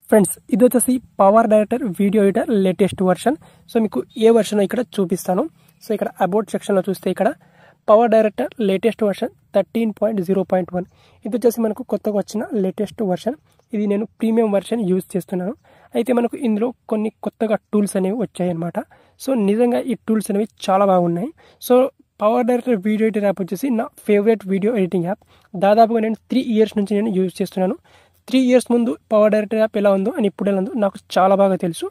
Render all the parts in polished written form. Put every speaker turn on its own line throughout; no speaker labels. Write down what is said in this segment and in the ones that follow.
Friends ఇది వచ్చేసి power director video editor latest version. So మీకు ఏ వర్షన్ ఇక్కడ చూపిస్తాను. సో ఇక్కడ అబౌట్ సెక్షన్లో చూస్తే ఇక్కడ పవర్ డైరెక్టర్ లేటెస్ట్ వర్షన్ 13.0.1 ఇది వచ్చేసి మనకు కొత్తగా వచ్చిన లేటెస్ట్ వర్షన్. ఇది నేను ప్రీమియం వర్షన్ యూజ్ చేస్తున్నాను. అయితే మనకు ఇందులో కొన్ని కొత్తగా టూల్స్ అనేవి వచ్చాయన్నమాట. సో నిజంగా ఈ టూల్స్ అనేవి చాలా బాగున్నాయి. So power director video editor app వచ్చేసి నా ఫేవరెట్ వీడియో ఎడిటింగ్ యాప్. దాదాపుగా నేను 3 years నుంచి నేను యూజ్ చేస్తున్నాను. 3 years ముందు పవర్ డైరెక్టర్ యాప్ ఎలా ఉందో అని ఇప్పుడు ఎలా ఉందో నాకు చాలా బాగా తెలుసు.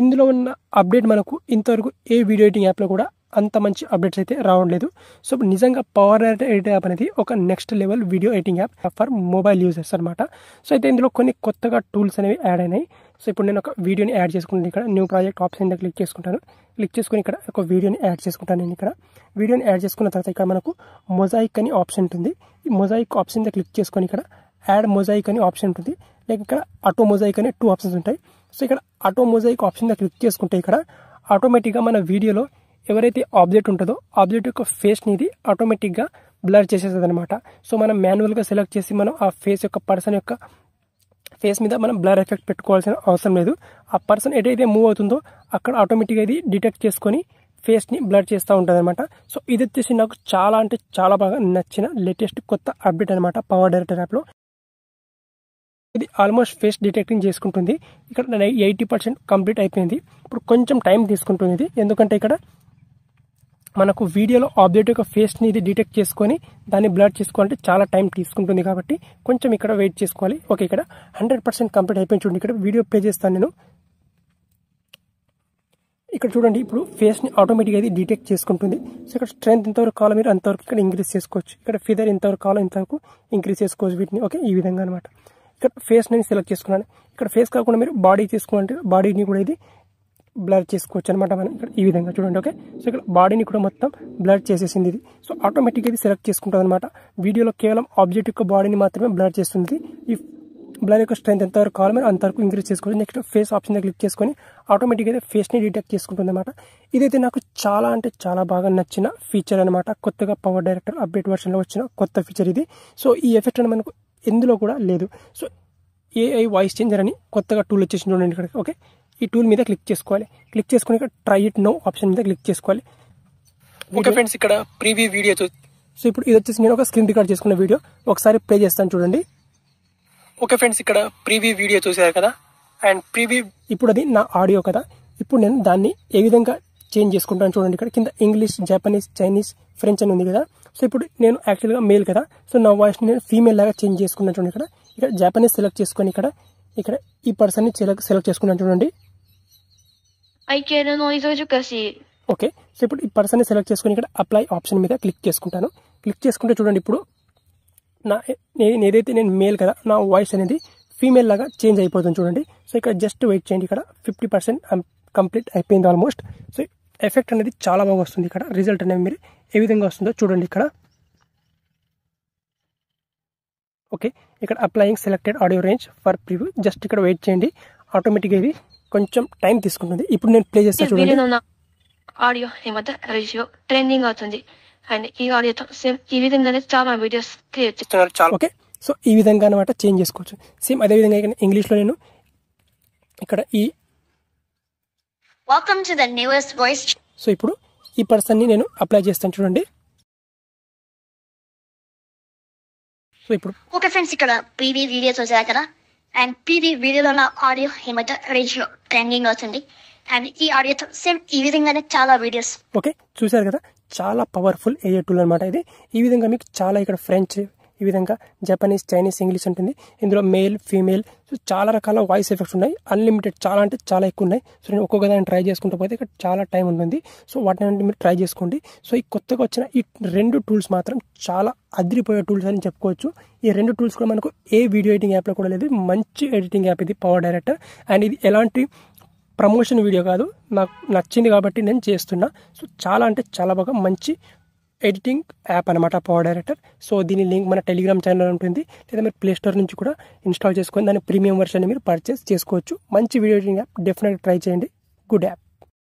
ఇందులో ఉన్న అప్డేట్ మనకు ఇంతవరకు ఏ వీడియో ఎడిటింగ్ యాప్లో కూడా అంత మంచి అప్డేట్స్ అయితే రావట్లేదు. సో నిజంగా పవర్ డైరెక్టర్ ఎడిటర్ యాప్ అనేది ఒక next level video editing app for mobile users అనమాట. సో అయితే ఇందులో కొన్ని కొత్తగా టూల్స్ అనేవి యాడ్ అయినాయి. సో ఇప్పుడు నేను ఒక వీడియోని యాడ్ చేసుకుంటాను. ఇక్కడ న్యూ ప్రాజెక్ట్ ఆప్షన్ మీద క్లిక్ చేసుకుంటాను. క్లిక్ చేసుకుని ఇక్కడ ఒక వీడియోని యాడ్ చేసుకుంటాను. నేను ఇక్కడ వీడియోని యాడ్ చేసుకున్న తర్వాత ఇక్కడ మనకు మొజాయిక్ అని ఆప్షన్ ఉంటుంది. ఈ మొజాయిక్ ఆప్షన్ మీద క్లిక్ చేసుకొని ఇక్కడ యాడ్ మొజాయిక్ అని ఆప్షన్ ఉంటుంది. లైక్ ఇక్కడ ఆటో మొజాయిక్ అనే 2 ఆప్షన్స్ ఉంటాయి. సో ఇక్కడ ఆటో మొజాయిక్ ఆప్షన్ మీద క్లిక్ చేసుకుంటే ఇక్కడ ఆటోమేటిక్గా మన వీడియోలో ఎవరైతే ఆబ్జెక్ట్ ఉంటుందో ఆబ్జెక్ట్ యొక్క ఫేస్ని ఇది ఆటోమేటిక్గా బ్లర్ చేసేస్తుంది అనమాట. సో మనం మాన్యువల్గా సెలెక్ట్ చేసి మనం ఆ ఫేస్ యొక్క పర్సన్ యొక్క ఫేస్ మీద మనం బ్లర్ ఎఫెక్ట్ పెట్టుకోవాల్సిన అవసరం లేదు. ఆ పర్సన్ ఎటైతే మూవ్ అవుతుందో అక్కడ ఆటోమేటిక్గా ఇది డిటెక్ట్ చేసుకొని ఫేస్ని బ్లర్ చేస్తూ ఉంటుంది అనమాట. సో ఇది వచ్చేసి నాకు చాలా అంటే చాలా బాగా నచ్చిన లేటెస్ట్ కొత్త అప్డేట్ అనమాట పవర్ డైరెక్టర్ యాప్లో. ఇది ఆల్మోస్ట్ ఫేస్ డిటెక్టింగ్ చేసుకుంటుంది. ఇక్కడ 80% కంప్లీట్ అయిపోయింది. ఇప్పుడు కొంచెం టైం తీసుకుంటుంది ఇది, ఎందుకంటే ఇక్కడ మనకు వీడియోలో ఆబ్జెక్ట్ యొక్క ఫేస్ని ఇది డిటెక్ట్ చేసుకొని దాన్ని బ్లర్ చేసుకోవాలంటే చాలా టైం తీసుకుంటుంది కాబట్టి కొంచెం ఇక్కడ వెయిట్ చేసుకోవాలి. ఓకే, ఇక్కడ 100% కంప్లీట్ అయిపోయింది. చూడండి ఇక్కడ వీడియో ప్లే చేస్తాను నేను. ఇక్కడ చూడండి ఇప్పుడు ఫేస్ని ఆటోమేటిక్గా ఇది డిటెక్ట్ చేసుకుంటుంది. సో ఇక్కడ స్ట్రెంత్ ఎంతవరకు కావాలో మీరు అంతవరకు ఇక్కడ ఇంక్రీజ్ చేసుకోవచ్చు. ఇక్కడ ఫిదర్ ఎంతవరకు కావాలో ఇంతవరకు ఇంక్రీజ్ చేసుకోవచ్చు వీటిని. ఓకే, ఈ విధంగా అనమాట. ఇక్కడ ఫేస్ నేను సెలెక్ట్ చేసుకున్నాను. ఇక్కడ ఫేస్ కాకుండా మీరు బాడీ తీసుకుంటే బాడీని కూడా ఇది బ్లర్ చేసుకోవచ్చు అనమాట. మనం ఇక్కడ ఈ విధంగా చూడండి. ఓకే, సో ఇక్కడ బాడీని కూడా మొత్తం బ్లర్ చేసేసింది ఇది. సో ఆటోమేటిక్గా ఇది సెలెక్ట్ చేసుకుంటుంది అనమాట. వీడియోలో కేవలం ఆబ్జెక్ట్ యొక్క బాడీని మాత్రమే బ్లర్ చేస్తుంది. ఈ బ్లర్ యొక్క స్ట్రెంత్ ఎంతవరకు కావాలో మీరు అంతవరకు ఇంక్రీజ్ చేసుకోవచ్చు. నెక్స్ట్ ఫేస్ ఆప్షన్ క్లిక్ చేసుకొని ఆటోమేటిక్గా అయితే ఫేస్ని డిటెక్ట్ చేసుకుంటుంది అనమాట. ఇదైతే నాకు చాలా అంటే చాలా బాగా నచ్చిన ఫీచర్ అనమాట. కొత్తగా పవర్ డైరెక్టర్ అప్డేట్ వర్షన్లో వచ్చిన కొత్త ఫీచర్ ఇది. సో ఈ ఎఫెక్ట్ అని మనకు ఎందులో కూడా లేదు. సో AI వాయిస్ చేంజర్ అని కొత్తగా టూల్ వచ్చేసి చూడండి ఇక్కడ. ఓకే, ఈ టూల్ మీద క్లిక్ చేసుకోవాలి. క్లిక్ చేసుకుని ఇక్కడ ట్రై ఇట్ నో ఆప్షన్ మీద క్లిక్ చేసుకోవాలి. ఓకే ఫ్రెండ్స్, ఇక్కడ ప్రీవ్యూ వీడియో సో ఇప్పుడు ఇది వచ్చేసి నేను ఒక స్క్రీన్ రికార్డ్ చేసుకున్న వీడియో ఒకసారి ప్లే చేస్తాను చూడండి. ఓకే ఫ్రెండ్స్, ఇక్కడ ప్రీవ్యూ వీడియో చూసారు కదా, అండ్ ప్రీవ్యూ ఇప్పుడు అది నా ఆడియో కదా. ఇప్పుడు నేను దాన్ని ఏ విధంగా చేంజ్ చేసుకుంటాను చూడండి. ఇక్కడ కింద ఇంగ్లీష్, జపనీస్, చైనీస్, ఫ్రెంచ్ అని ఉంది కదా. సో ఇప్పుడు నేను యాక్చువల్గా మేల్ కదా, సో నా వాయిస్ని నేను ఫీమేల్ లాగా చేంజ్ చేసుకున్నాను చూడండి. ఇక్కడ జపనీస్ సెలెక్ట్ చేసుకొని ఇక్కడ ఈ పర్సన్ని సెలెక్ట్ చేసుకున్నాను చూడండి. ఓకే, సో ఇప్పుడు ఈ పర్సన్ని సెలెక్ట్ చేసుకుని ఇక్కడ అప్లై ఆప్షన్ మీద క్లిక్ చేసుకుంటాను. క్లిక్ చేసుకుంటే చూడండి ఇప్పుడు ఏదైతే నేను మేల్ కదా, నా వాయిస్ అనేది ఫీమేల్ లాగా చేంజ్ అయిపోతుంది చూడండి. సో ఇక్కడ జస్ట్ వెయిట్ చేయండి. ఇక్కడ 50% కంప్లీట్ అయిపోయింది ఆల్మోస్ట్. సో ఎఫెక్ట్ అనేది చాలా బాగా వస్తుంది. ఇక్కడ రిజల్ట్ అనేది మీరు ఏ విధంగా వస్తుందో చూడండి ఇక్కడ. ఓకే, ఇక్కడ applying selected audio range for preview. Just ఇక్కడ వెయిట్ చేయండి. ఆటోమేటిక్గా ఇది కొంచెం టైం తీసుకుంటుంది. ఇప్పుడు నేను ప్లే చేస్తాను చూడండి.
ఆడియో ఈ మధ్య రేషియో ట్రెండింగ్ అవుతుంది అండ్ ఈ ఆడియోతో సేమ్ ఈ విధంగానే చాలా వీడియోస్ క్రియేట్ చేస్తున్నారు.
ఓకే, సో ఈ విధంగా అనమాట చేంజ్ చేసుకోవచ్చు. సేమ్ అదే విధంగా ఇంగ్లీష్లో నేను ఇక్కడ
welcome to the newest voice.
So ఇప్పుడు ఈ పర్సన్ని నేను అప్లై చేస్తాను చూడండి. సో ఇప్పుడు
ఓకే ఫ్రెండ్స్, ఇక్కడ ప్రీవ్యూ వీడియో చూసారు కదా, అండ్ ప్రీవ్యూ వీడియోలో నా ఆడియో ఈ మధ్య రేషియో ట్రెండింగ్ అవుతుంది అండ్ ఈ ఆడియోతో సేమ్ ఈ విధంగానే చాలా వీడియోస్.
ఓకే, చూసారు కదా, చాలా పవర్ఫుల్ AI టూల్ అనమాట ఇది. ఈ విధంగా మీకు చాలా ఇక్కడ ఫ్రెంచ్, ఈ విధంగా జపనీస్, చైనీస్, ఇంగ్లీష్ ఉంటుంది. ఇందులో మేల్, ఫీమేల్, సో చాలా రకాల వాయిస్ ఎఫెక్ట్స్ ఉన్నాయి. అన్లిమిటెడ్, చాలా అంటే చాలా ఎక్కువ ఉన్నాయి. సో నేను ఒక్కొక్క దాన్ని ట్రై చేసుకుంటూ పోతే ఇక్కడ చాలా టైం ఉంటుంది. సో వాటిని మీరు ట్రై చేసుకోండి. సో ఈ కొత్తగా వచ్చిన ఈ 2 టూల్స్ మాత్రం చాలా అదిరిపోయే టూల్స్ అని చెప్పుకోవచ్చు. ఈ 2 టూల్స్ కూడా మనకు ఏ వీడియో ఎడిటింగ్ యాప్లో కూడా లేదు. మంచి ఎడిటింగ్ యాప్ ఇది పవర్ డైరెక్టర్. అండ్ ఇది ఎలాంటి ప్రమోషన్ వీడియో కాదు, నాకు నచ్చింది కాబట్టి నేను చేస్తున్నా. సో చాలా అంటే చాలా బాగా మంచి ఎడిటింగ్ యాప్ అనమాట పవర్ డైరెక్టర్. సో దీని లింక్ మన టెలిగ్రామ్ ఛానల్ ఉంటుంది, లేదా మీరు ప్లే స్టోర్ నుంచి కూడా ఇన్స్టాల్ చేసుకొని దాని ప్రీమియం వర్షన్ మీరు పర్చేస్ చేసుకోవచ్చు. మంచి వీడియో ఎడిటింగ్ యాప్, డెఫినెట్గా ట్రై చేయండి. Good app.